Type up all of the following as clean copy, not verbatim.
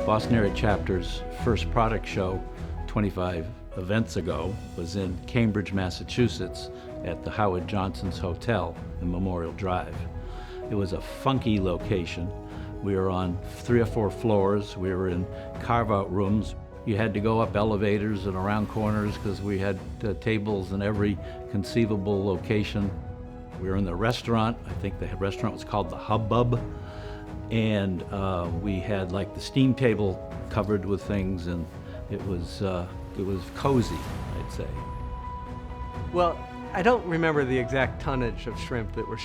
Boston area chapter's first product show 25 events ago was in Cambridge, Massachusetts at the Howard Johnson's Hotel in Memorial Drive. It was a funky location. We were on 3 or 4 floors. We were in carve-out rooms. You had to go up elevators and around corners because we had tables in every conceivable location. We were in the restaurant. I think the restaurant was called the Hubbub. And we had like the steam table covered with things, and it was cozy, I'd say. Well, I don't remember the exact tonnage of shrimp that were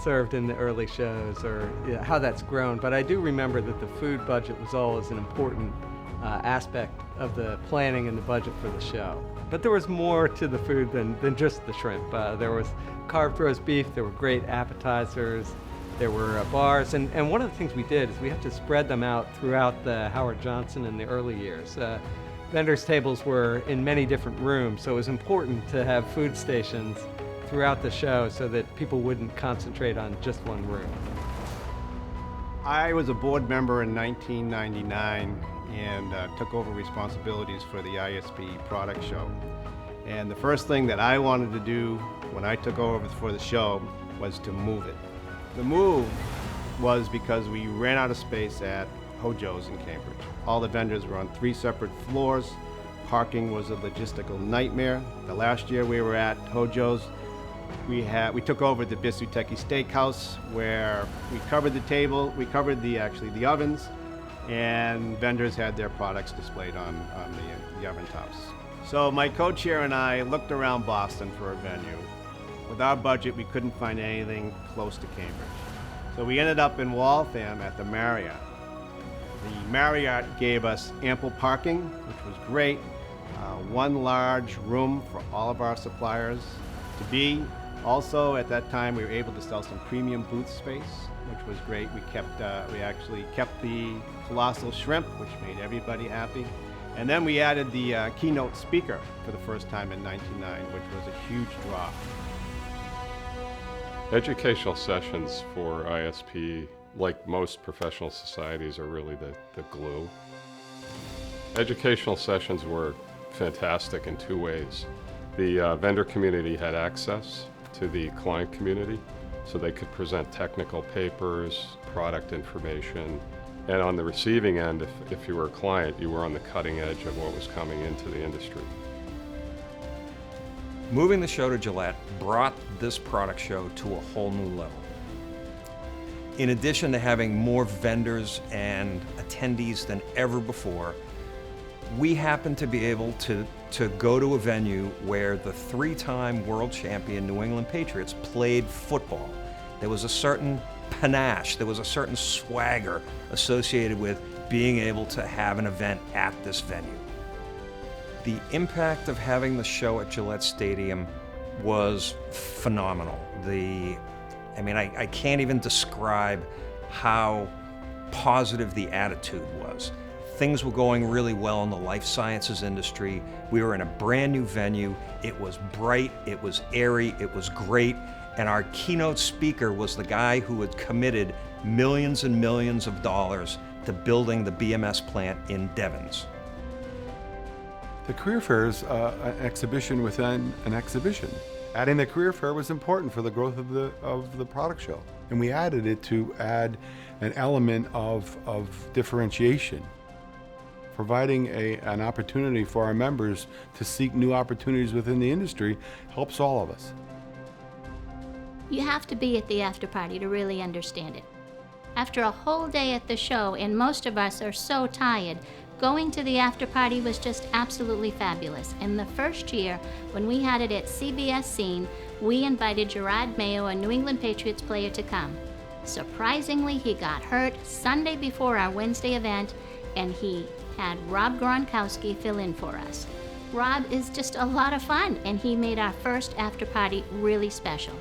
served in the early shows or how that's grown, but I do remember that the food budget was always an important aspect of the planning and the budget for the show. But there was more to the food than just the shrimp. There was carved roast beef, there were great appetizers, there were bars, and one of the things we did is we had to spread them out throughout the Howard Johnson in the early years. Vendors' tables were in many different rooms, so it was important to have food stations throughout the show so that people wouldn't concentrate on just one room. I was a board member in 1999 and took over responsibilities for the ISPE product show. And the first thing that I wanted to do when I took over for the show was to move it. The move was because we ran out of space at Hojo's in Cambridge. All the vendors were on 3 separate floors. Parking was a logistical nightmare. The last year we were at Hojo's, we took over the Bisuteki Steakhouse, where we covered the table, we covered the ovens, and vendors had their products displayed on the oven tops. So my co-chair and I looked around Boston for a venue. With our budget, we couldn't find anything close to Cambridge. So we ended up in Waltham at the Marriott. The Marriott gave us ample parking, which was great, 1 large room for all of our suppliers to be. Also, at that time, we were able to sell some premium booth space, which was great. We actually kept the colossal shrimp, which made everybody happy. And then we added the keynote speaker for the first time in '99, which was a huge draw. Educational sessions for ISPE, like most professional societies, are really the glue. Educational sessions were fantastic in 2 ways. The vendor community had access to the client community, so they could present technical papers, product information, and on the receiving end, if you were a client, you were on the cutting edge of what was coming into the industry. Moving the show to Gillette brought this product show to a whole new level. In addition to having more vendors and attendees than ever before, we happened to be able to go to a venue where the 3-time world champion New England Patriots played football. There was a certain panache, there was a certain swagger associated with being able to have an event at this venue. The impact of having the show at Gillette Stadium was phenomenal. I can't even describe how positive the attitude was. Things were going really well in the life sciences industry. We were in a brand new venue. It was bright, it was airy, it was great. And our keynote speaker was the guy who had committed millions and millions of dollars to building the BMS plant in Devens. The career fair is an exhibition within an exhibition. Adding the career fair was important for the growth of the product show. And we added it to add an element of differentiation, providing an opportunity for our members to seek new opportunities within the industry helps all of us. You have to be at the after party to really understand it. After a whole day at the show, and most of us are so tired, going to the after party was just absolutely fabulous. And the first year, when we had it at CBS Scene, we invited Gerard Mayo, a New England Patriots player, to come. Surprisingly, he got hurt Sunday before our Wednesday event, and he had Rob Gronkowski fill in for us. Rob is just a lot of fun, and he made our first after party really special.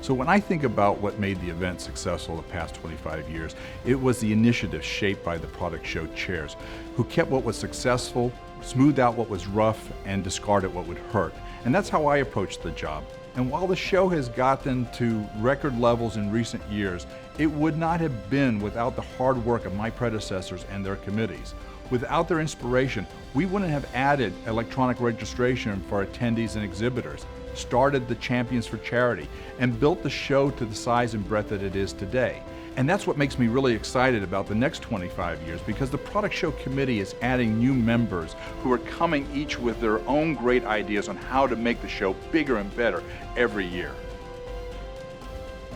So when I think about what made the event successful the past 25 years, it was the initiative shaped by the product show chairs, who kept what was successful, smoothed out what was rough, and discarded what would hurt. And that's how I approached the job. And while the show has gotten to record levels in recent years, It would not have been without the hard work of my predecessors and their committees. Without their inspiration, we wouldn't have added electronic registration for attendees and exhibitors, started the Champions for Charity, and built the show to the size and breadth that it is today. And that's what makes me really excited about the next 25 years, because the Product Show Committee is adding new members who are coming each with their own great ideas on how to make the show bigger and better every year.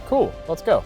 Cool, let's go.